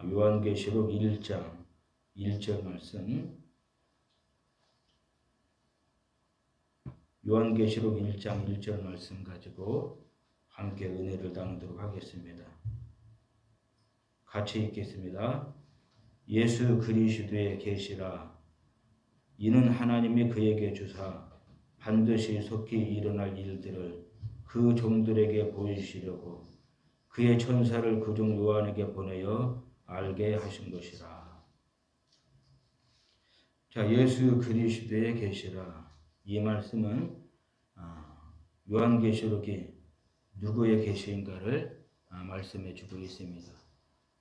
요한계시록 1장 1절 말씀, 요한계시록 1장 1절 말씀 가지고 함께 은혜를 나누도록 하겠습니다. 같이 읽겠습니다. 예수 그리스도의 계시라. 이는 하나님이 그에게 주사 반드시 속히 일어날 일들을 그 종들에게 보이시려고 그의 천사를 그종 요한에게 보내어 알게 하신 것이라. 자, 예수 그리스도의 계시라. 이 말씀은 요한계시록이 누구의 계시인가를 말씀해 주고 있습니다.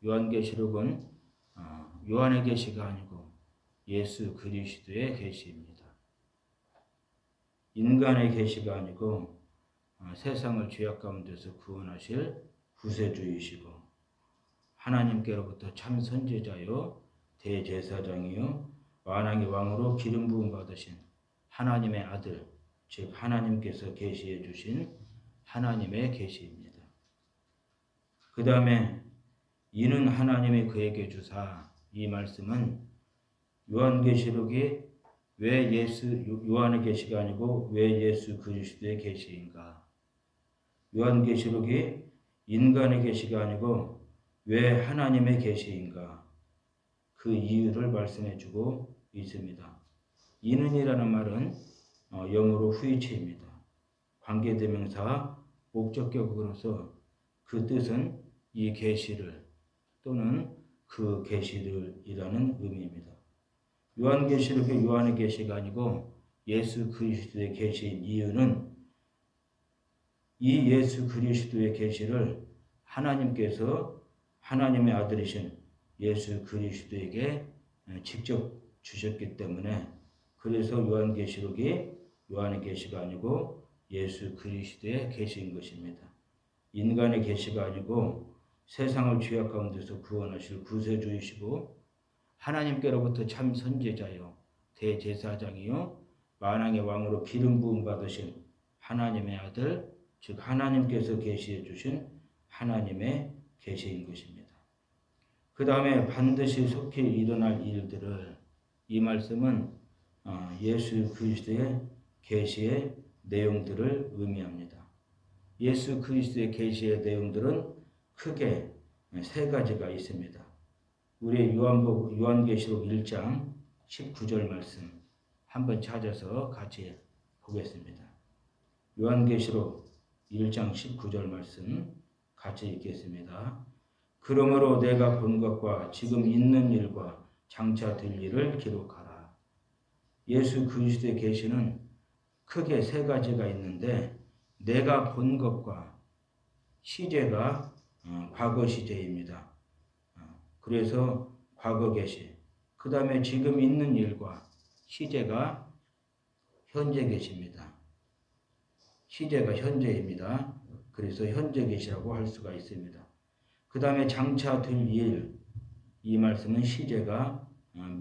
요한계시록은 요한의 계시가 아니고 예수 그리스도의 계시입니다. 인간의 계시가 아니고 세상을 죄악 가운데서 구원하실 구세주이시고 하나님께로부터 참 선지자요 대제사장이요 만왕의 왕으로 기름 부음 받으신 하나님의 아들, 즉 하나님께서 계시해 주신 하나님의 계시입니다. 그 다음에 이는 하나님이 그에게 주사, 이 말씀은 요한계시록이 왜 요한의 계시가 아니고 왜 예수 그리스도의 계시인가? 요한계시록이 인간의 계시가 아니고 왜 하나님의 계시인가? 그 이유를 말씀해 주고 있습니다. 이는이라는 말은 영어로 후이체입니다. 관계대명사 목적격으로서 그 뜻은 이 계시를 또는 그 계시들이라는 의미입니다. 요한계시록이 요한의 계시가 아니고 예수 그리스도의 계시인 이유는 이 예수 그리스도의 계시를 하나님께서 하나님의 아들이신 예수 그리스도에게 직접 주셨기 때문에, 그래서 요한계시록이 요한의 계시가 아니고 예수 그리스도의 계시인 것입니다. 인간의 계시가 아니고 세상을 죄악 가운데서 구원하실 구세주이시고 하나님께로부터 참 선지자요 대제사장이요 만왕의 왕으로 기름 부음 받으신 하나님의 아들, 즉 하나님께서 계시해 주신 하나님의 계시인 것입니다. 그 다음에 반드시 속히 일어날 일들을, 이 말씀은 예수 그리스도의 계시의 내용들을 의미합니다. 예수 그리스도의 계시의 내용들은 크게 세 가지가 있습니다. 우리 요한계시록 1장 19절 말씀 한번 찾아서 같이 보겠습니다. 요한계시록 1장 19절 말씀 같이 읽겠습니다. 그러므로 내가 본 것과 지금 있는 일과 장차 될 일을 기록하라. 예수 그리스도의 계시는 크게 세 가지가 있는데, 내가 본 것과 시제가 과거 시제입니다. 그래서 과거 계시, 그 다음에 지금 있는 일과 시제가 현재 계시입니다. 시제가 현재입니다. 그래서 현재 계시라고 할 수가 있습니다. 그 다음에 장차 될 일, 이 말씀은 시제가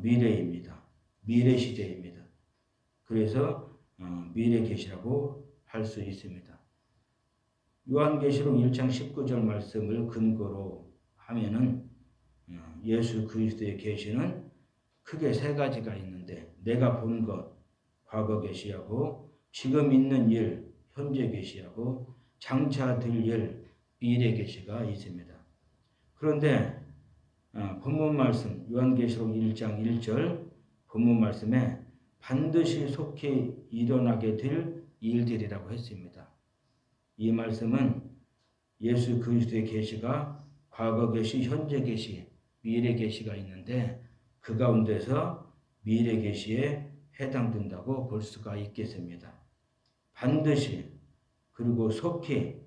미래입니다. 미래 시제입니다. 그래서 미래 계시라고 할 수 있습니다. 요한계시록 1장 19절 말씀을 근거로 하면은 예수 그리스도의 계시는 크게 세 가지가 있는데, 내가 본 것, 과거 계시하고 지금 있는 일, 현재 계시하고 장차 될 일, 미래 계시가 있습니다. 그런데 본문 말씀 요한계시록 1장 1절 본문 말씀에 반드시 속히 일어나게 될 일들이라고 했습니다. 이 말씀은 예수 그리스도의 계시가 과거 계시, 현재 계시, 미래 계시가 있는데 그 가운데서 미래 계시에 해당된다고 볼 수가 있겠습니다. 반드시 그리고 속히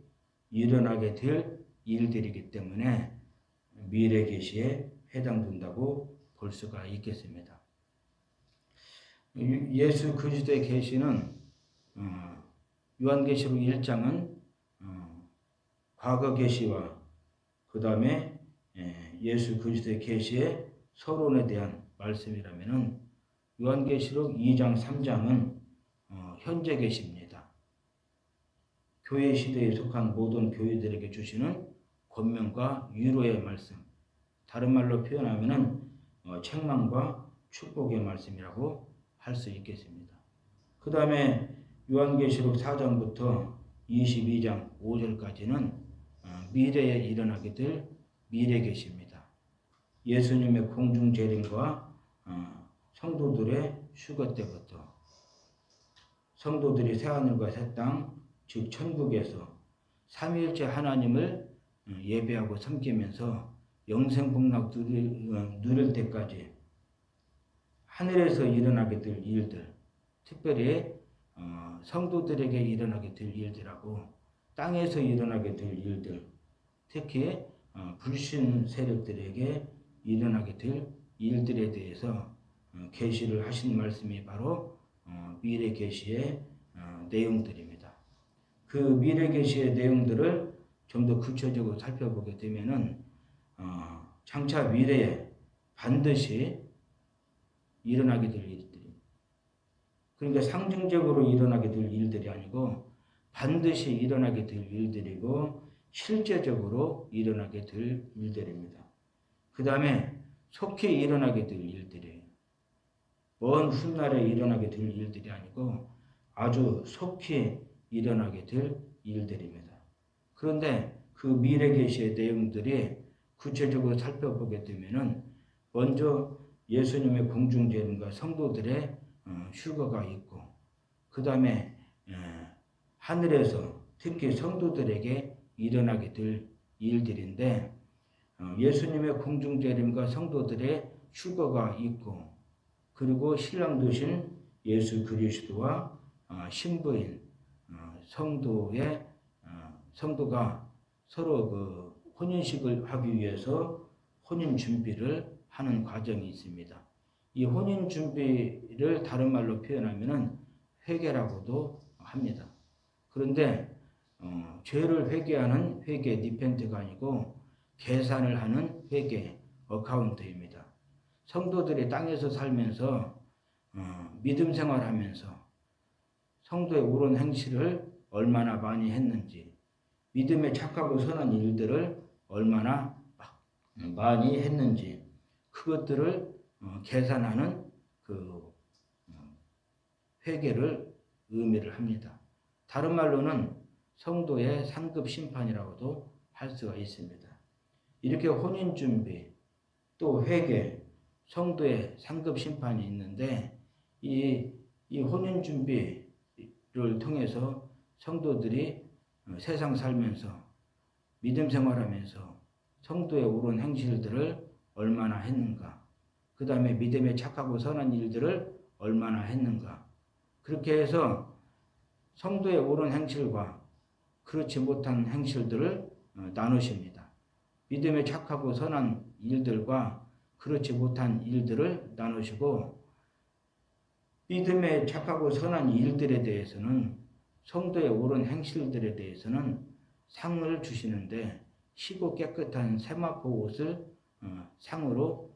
일어나게 될 일들이기 때문에 미래 계시에 해당된다고 볼 수가 있겠습니다. 예수 그리스도의 계시는 요한계시록 1장은 과거 계시와 그 다음에 예수 그리스도의 계시의 서론에 대한 말씀이라면은 요한계시록 2장 3장은 현재 계시입니다. 교회 시대에 속한 모든 교회들에게 주시는 권면과 위로의 말씀, 다른 말로 표현하면은 책망과 축복의 말씀이라고 할 수 있겠습니다. 그 다음에 요한계시록 4장부터 22장 5절까지는 미래에 일어나게 될 미래 계시입니다. 예수님의 공중 재림과 성도들의 휴거 때부터 성도들이 새하늘과 새 땅, 즉 천국에서 삼위일체 하나님을 예배하고 섬기면서 영생복락 누릴 때까지 하늘에서 일어나게 될 일들, 특별히 성도들에게 일어나게 될 일들하고 땅에서 일어나게 될 일들, 특히 불신 세력들에게 일어나게 될 일들에 대해서 계시를 하신 말씀이 바로 미래 계시의 내용들입니다. 그 미래 계시의 내용들을 좀 더 구체적으로 살펴보게 되면은 장차 미래에 반드시 일어나게 될 일들이, 그러니까 상징적으로 일어나게 될 일들이 아니고 반드시 일어나게 될 일들이고 실제적으로 일어나게 될 일들입니다. 그 다음에 속히 일어나게 될 일들이에요. 먼 훗날에 일어나게 될 일들이 아니고 아주 속히 일어나게 될 일들입니다. 그런데 그 미래 계시의 내용들이 구체적으로 살펴보게 되면은 먼저 예수님의 공중 재림과 성도들의 휴거가 있고, 그 다음에 하늘에서 특히 성도들에게 일어나게 될 일들인데 예수님의 공중 재림과 성도들의 휴거가 있고, 그리고 신랑 되신 예수 그리스도와 신부인 성도가 서로 그 혼인식을 하기 위해서 혼인 준비를 하는 과정이 있습니다. 이 혼인 준비를 다른 말로 표현하면은 회개라고도 합니다. 그런데 죄를 회개하는 회개 리펜트가 아니고 계산을 하는 회개 어카운트입니다. 성도들이 땅에서 살면서 믿음 생활하면서 성도의 옳은 행실을 얼마나 많이 했는지, 믿음에 착하고 선한 일들을 얼마나 많이 했는지, 그것들을 계산하는 그 회개를 의미를 합니다. 다른 말로는 성도의 상급 심판이라고도 할 수가 있습니다. 이렇게 혼인 준비, 또 회개, 성도의 상급 심판이 있는데 이 혼인 준비를 통해서 성도들이 세상 살면서 믿음 생활하면서 성도의 옳은 행실들을 얼마나 했는가, 그 다음에 믿음에 착하고 선한 일들을 얼마나 했는가, 그렇게 해서 성도의 옳은 행실과 그렇지 못한 행실들을 나누십니다. 믿음에 착하고 선한 일들과 그렇지 못한 일들을 나누시고, 믿음에 착하고 선한 일들에 대해서는, 성도의 옳은 행실들에 대해서는 상을 주시는데 희고 깨끗한 세마포 옷을 상으로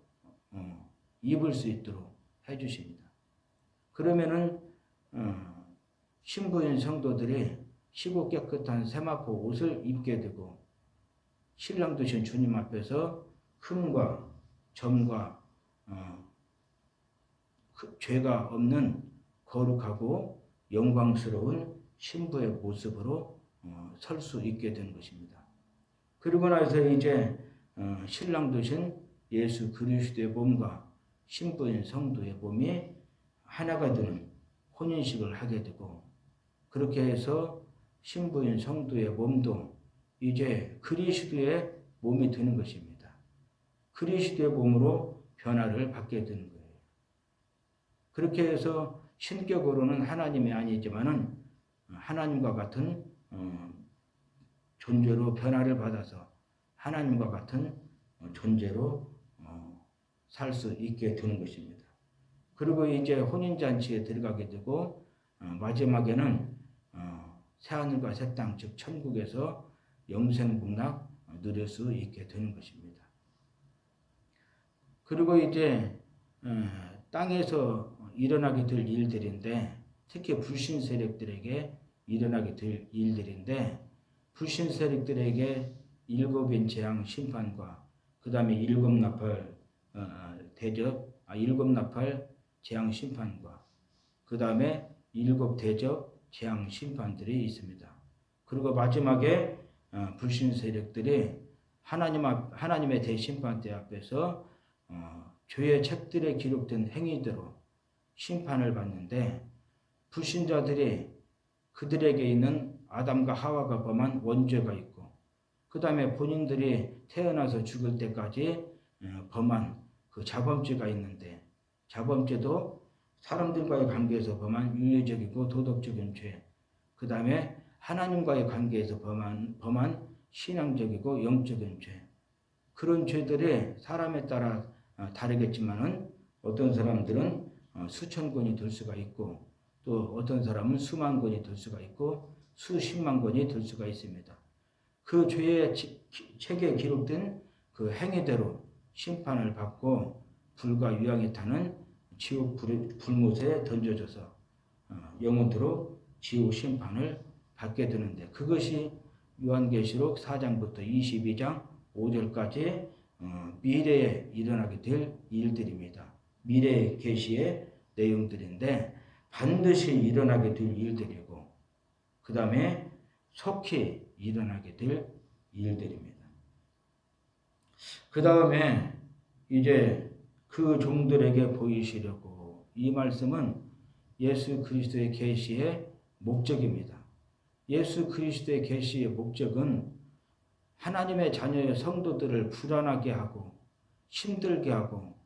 입을 수 있도록 해주십니다. 그러면은 신부인 성도들이 희고 깨끗한 세마포 옷을 입게 되고 신랑 되신 주님 앞에서 흠과 점과 죄가 없는 거룩하고 영광스러운 신부의 모습으로 설 수 있게 된 것입니다. 그리고 나서 이제 신랑 되신 예수 그리스도의 몸과 신부인 성도의 몸이 하나가 되는 혼인식을 하게 되고, 그렇게 해서 신부인 성도의 몸도 이제 그리스도의 몸이 되는 것입니다. 그리스도의 몸으로 변화를 받게 되는 거예요. 그렇게 해서 신격으로는 하나님이 아니지만은 하나님과 같은 존재로 변화를 받아서 하나님과 같은 존재로 살 수 있게 되는 것입니다. 그리고 이제 혼인잔치에 들어가게 되고 마지막에는 새하늘과 새 땅, 즉 천국에서 영생복락 누릴 수 있게 되는 것입니다. 그리고 이제 땅에서 일어나게 될 일들인데, 특히 불신 세력들에게 일어나게 될 일들인데, 불신 세력들에게 일곱인 재앙 심판과 그 다음에 일곱 나팔 일곱 나팔 재앙 심판과 그 다음에 일곱 대접 재앙 심판들이 있습니다. 그리고 마지막에 불신 세력들이 하나님의 대심판대 앞에서 죄의 책들에 기록된 행위대로 심판을 받는데, 불신자들이 그들에게 있는 아담과 하와가 범한 원죄가 있고, 그 다음에 본인들이 태어나서 죽을 때까지 범한 그 자범죄가 있는데, 자범죄도 사람들과의 관계에서 범한 윤리적이고 도덕적인 죄, 그 다음에 하나님과의 관계에서 범한 신앙적이고 영적인 죄, 그런 죄들이 사람에 따라 다르겠지만은 어떤 사람들은 수천 건이 될 수가 있고, 또 어떤 사람은 수만 건이 될 수가 있고 수십만 건이 될 수가 있습니다. 그 죄의 책에 기록된 그 행위대로 심판을 받고 불과 유황이 타는 지옥 불못에 던져져서 영원토록 지옥 심판을 받게 되는데, 그것이 요한계시록 4장부터 22장 5절까지 미래에 일어나게 될 일들입니다. 미래 계시의 내용들인데 반드시 일어나게 될 일들이고, 그 다음에 속히 일어나게 될 일들입니다. 그 다음에 이제 그 종들에게 보이시려고, 이 말씀은 예수 그리스도의 계시의 목적입니다. 예수 그리스도의 계시의 목적은 하나님의 자녀의 성도들을 불안하게 하고 힘들게 하고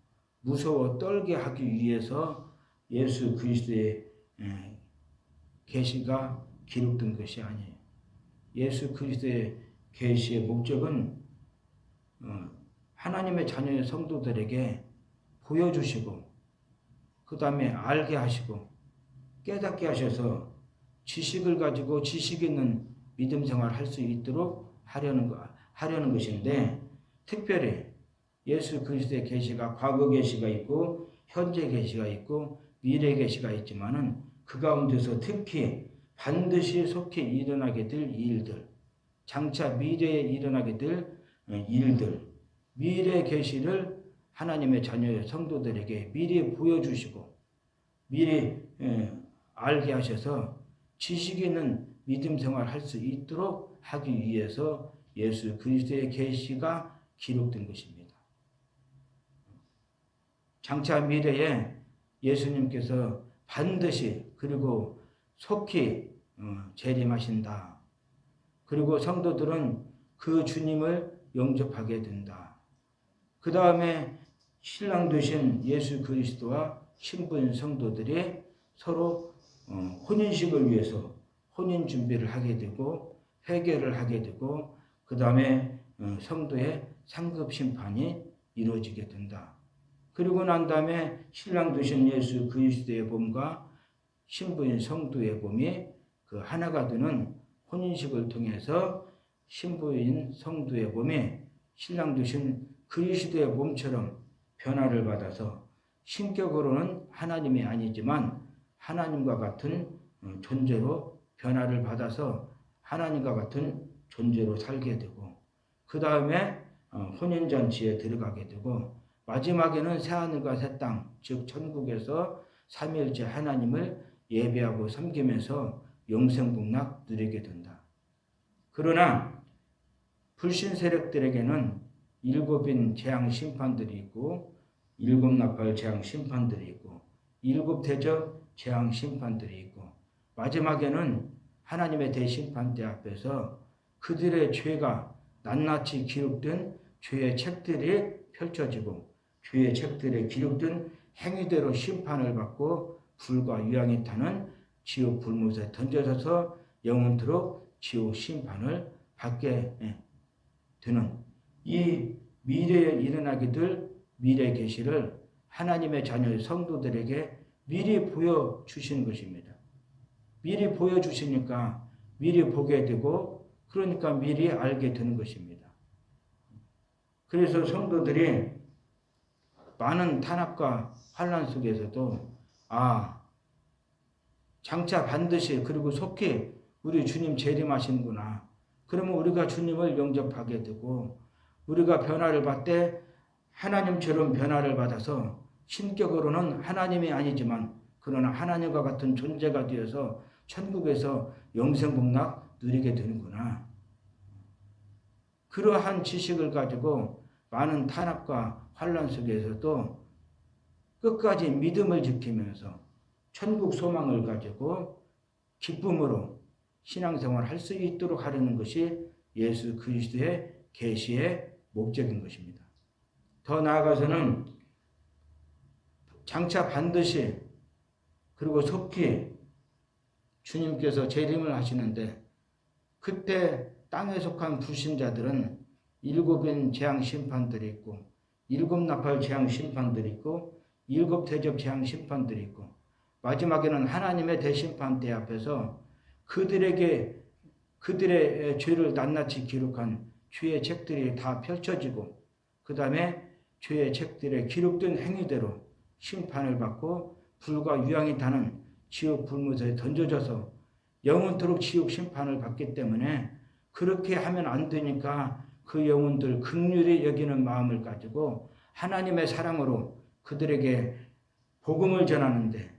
무서워 떨게 하기 위해서 예수 그리스도의 계시가 기록된 것이 아니에요. 예수 그리스도의 계시의 목적은 하나님의 자녀의 성도들에게 보여주시고, 그 다음에 알게 하시고 깨닫게 하셔서 지식을 가지고 지식 있는 믿음 생활을 할 수 있도록 하려는 것인데, 특별히 예수 그리스도의 계시가 과거 계시가 있고 현재 계시가 있고 미래 계시가 있지만은 그 가운데서 특히 반드시 속히 일어나게 될 일들, 장차 미래에 일어나게 될 일들, 미래 계시를 하나님의 자녀의 성도들에게 미리 보여주시고 미리 알게 하셔서 지식 있는 믿음 생활을 할 수 있도록 하기 위해서 예수 그리스도의 계시가 기록된 것입니다. 장차 미래에 예수님께서 반드시 그리고 속히 재림하신다. 그리고 성도들은 그 주님을 영접하게 된다. 그 다음에 신랑 되신 예수 그리스도와 신부인 성도들이 서로 혼인식을 위해서 혼인 준비를 하게 되고 회개를 하게 되고, 그 다음에 성도의 상급 심판이 이루어지게 된다. 그리고 난 다음에 신랑 되신 예수 그리스도의 몸과 신부인 성도의 몸이 그 하나가 되는 혼인식을 통해서 신부인 성도의 몸이 신랑 되신 그리스도의 몸처럼 변화를 받아서 신격으로는 하나님이 아니지만 하나님과 같은 존재로 변화를 받아서 하나님과 같은 존재로 살게 되고, 그 다음에 혼인잔치에 들어가게 되고, 마지막에는 새하늘과 새 땅, 즉 천국에서 삼위일체 하나님을 예배하고 섬기면서 영생복락 누리게 된다. 그러나 불신 세력들에게는 일곱인 재앙 심판들이 있고 일곱 나팔 재앙 심판들이 있고 일곱 대접 재앙 심판들이 있고, 마지막에는 하나님의 대심판대 앞에서 그들의 죄가 낱낱이 기록된 죄의 책들이 펼쳐지고 죄의 책들에 기록된 행위대로 심판을 받고 불과 유황이 타는 지옥 불못에 던져져서 영원토록 지옥 심판을 받게 되는 이 미래에 일어나게 될 미래 계시를 하나님의 자녀의 성도들에게 미리 보여주시는 것입니다. 미리 보여주시니까 미리 보게 되고, 그러니까 미리 알게 되는 것입니다. 그래서 성도들이 많은 탄압과 환난 속에서도 장차 반드시 그리고 속히 우리 주님 재림하시는구나. 그러면 우리가 주님을 영접하게 되고 우리가 변화를 받되 하나님처럼 변화를 받아서 신격으로는 하나님이 아니지만 그러나 하나님과 같은 존재가 되어서 천국에서 영생복락 누리게 되는구나. 그러한 지식을 가지고 많은 탄압과 환란 속에서도 끝까지 믿음을 지키면서 천국 소망을 가지고 기쁨으로 신앙생활을 할 수 있도록 하려는 것이 예수 그리스도의 계시의 목적인 것입니다. 더 나아가서는 장차 반드시 그리고 속히 주님께서 재림을 하시는데 그때 땅에 속한 불신자들은 7인 재앙 심판들이 있고 7나팔 재앙 심판들이 있고 7대접 재앙 심판들이 있고 마지막에는 하나님의 대심판대 앞에서 그들의 죄를 낱낱이 기록한 죄의 책들이 다 펼쳐지고 그 다음에 죄의 책들에 기록된 행위대로 심판을 받고 불과 유황이 타는 지옥 불못에 던져져서 영원토록 지옥 심판을 받기 때문에 그렇게 하면 안 되니까 그 영혼들 긍휼히 여기는 마음을 가지고 하나님의 사랑으로 그들에게 복음을 전하는데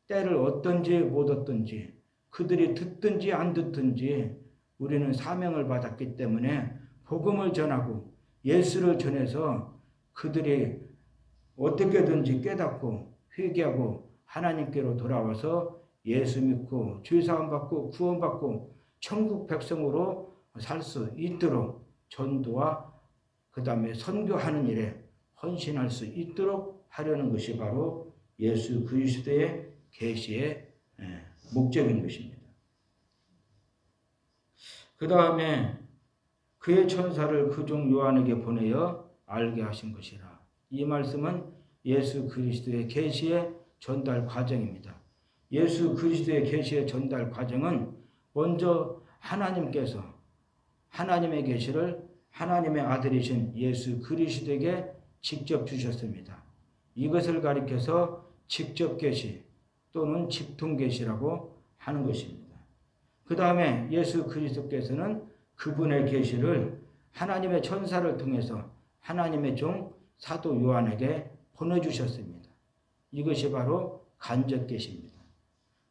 때를 얻든지 못 얻든지 그들이 듣든지 안 듣든지 우리는 사명을 받았기 때문에 복음을 전하고 예수를 전해서 그들이 어떻게든지 깨닫고 회개하고 하나님께로 돌아와서 예수 믿고 죄사함 받고 구원받고 천국 백성으로 살 수 있도록 전도와 그 다음에 선교하는 일에 헌신할 수 있도록 하려는 것이 바로 예수 그리스도의 계시의 목적인 것입니다. 그 다음에 그의 천사를 그 종 요한에게 보내어 알게 하신 것이라. 이 말씀은 예수 그리스도의 계시의 전달 과정입니다. 예수 그리스도의 계시의 전달 과정은 먼저 하나님께서 하나님의 계시를 하나님의 아들이신 예수 그리스도에게 직접 주셨습니다. 이것을 가리켜서 직접 계시 또는 직통 계시라고 하는 것입니다. 그 다음에 예수 그리스도께서는 그분의 계시를 하나님의 천사를 통해서 하나님의 종 사도 요한에게 보내주셨습니다. 이것이 바로 간접 계시입니다.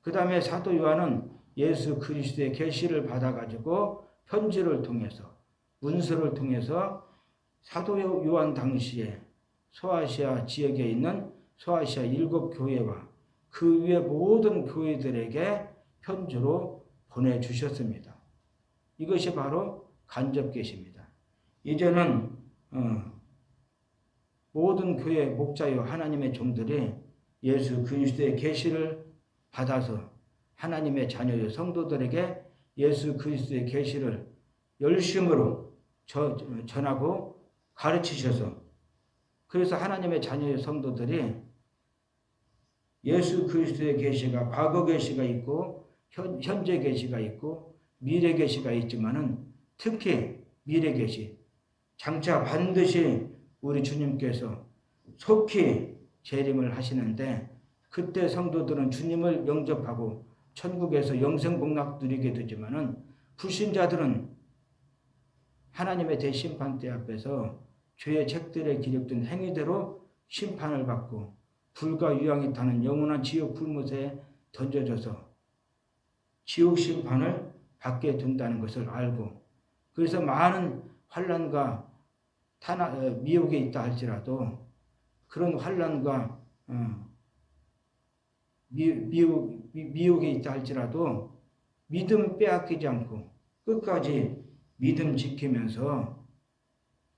그 다음에 사도 요한은 예수 그리스도의 계시를 받아가지고 편지를 통해서 문서를 통해서 사도 요한 당시에 소아시아 지역에 있는 소아시아 7교회와 그 위에 모든 교회들에게 편지로 보내주셨습니다. 이것이 바로 간접 계시입니다. 이제는 모든 교회 목자요 하나님의 종들이 예수 그리스도의 계시를 받아서 하나님의 자녀요 성도들에게 예수 그리스도의 계시를 열심으로 전하고 가르치셔서 그래서 하나님의 자녀의 성도들이 예수 그리스도의 계시가 과거 계시가 있고 현재 계시가 있고 미래 계시가 있지만은 특히 미래 계시 장차 반드시 우리 주님께서 속히 재림을 하시는데 그때 성도들은 주님을 영접하고 천국에서 영생복락 누리게 되지만은 불신자들은 하나님의 대심판대 앞에서 죄의 책들에 기록된 행위대로 심판을 받고 불과 유황이 타는 영원한 지옥 불못에 던져져서 지옥 심판을 받게 된다는 것을 알고 그래서 많은 환난과 미혹에 있다 할지라도 그런 환난과 미혹에 있다 할지라도 믿음 빼앗기지 않고 끝까지 믿음 지키면서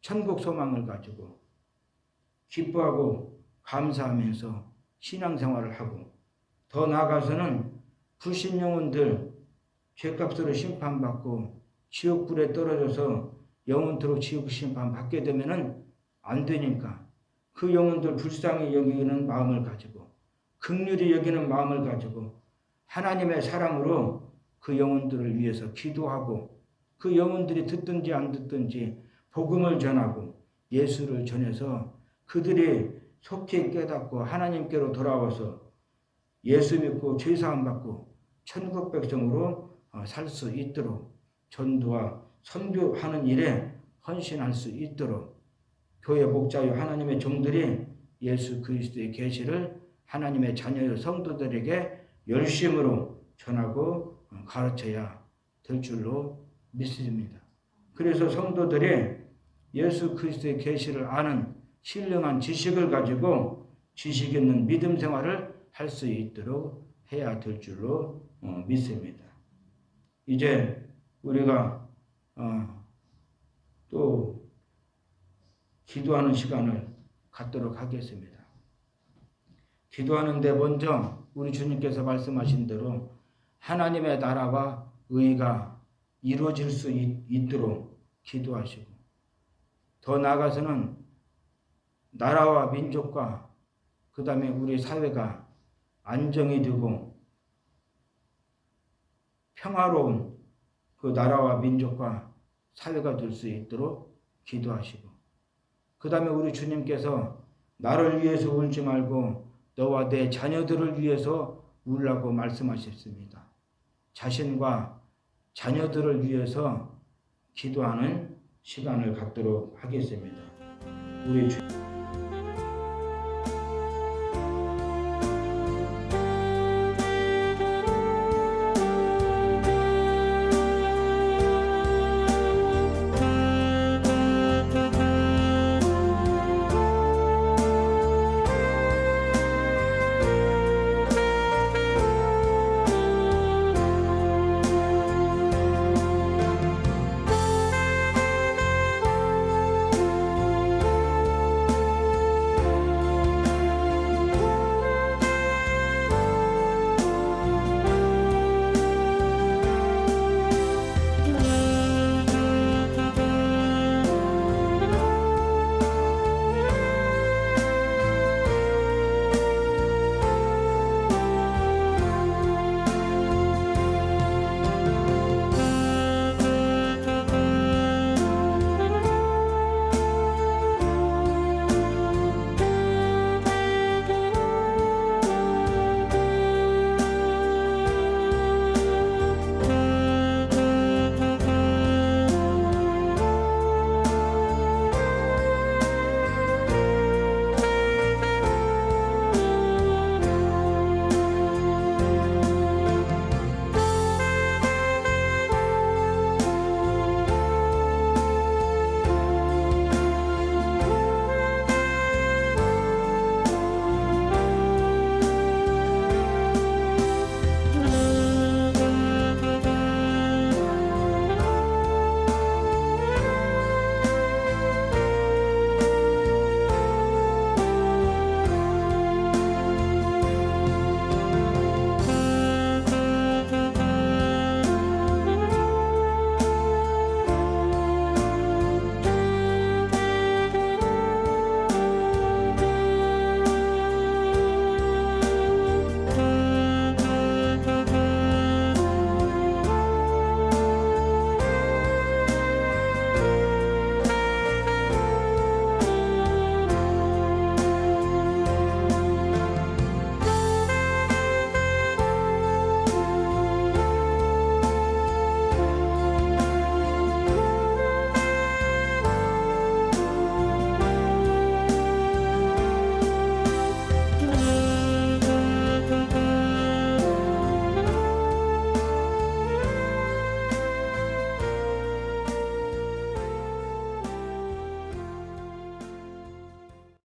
천국 소망을 가지고 기뻐하고 감사하면서 신앙생활을 하고 더 나아가서는 불신 영혼들 죄값으로 심판받고 지옥불에 떨어져서 영원토록 지옥 심판 받게 되면은 안 되니까 그 영혼들 불쌍히 여기는 마음을 가지고 긍휼히 여기는 마음을 가지고 하나님의 사랑으로 그 영혼들을 위해서 기도하고 그 영혼들이 듣든지 안 듣든지 복음을 전하고 예수를 전해서 그들이 속히 깨닫고 하나님께로 돌아와서 예수 믿고 죄사함 받고 천국 백성으로 살 수 있도록 전도와 선교하는 일에 헌신할 수 있도록 교회 목자여 하나님의 종들이 예수 그리스도의 계시를 하나님의 자녀의 성도들에게 열심으로 전하고 가르쳐야 될 줄로 믿습니다. 그래서 성도들이 예수 그리스도의 계시를 아는 신령한 지식을 가지고 지식 있는 믿음 생활을 할 수 있도록 해야 될 줄로 믿습니다. 이제 우리가 또 기도하는 시간을 갖도록 하겠습니다. 기도하는데 먼저 우리 주님께서 말씀하신 대로 하나님의 나라와 의가 이루어질 수 있도록 기도하시고, 더 나아가서는 나라와 민족과 그 다음에 우리 사회가 안정이 되고 평화로운 그 나라와 민족과 사회가 될 수 있도록 기도하시고, 그 다음에 우리 주님께서 나를 위해서 울지 말고 너와 내 자녀들을 위해서 울라고 말씀하셨습니다. 자신과 자녀들을 위해서 기도하는 시간을 갖도록 하겠습니다. 우리 주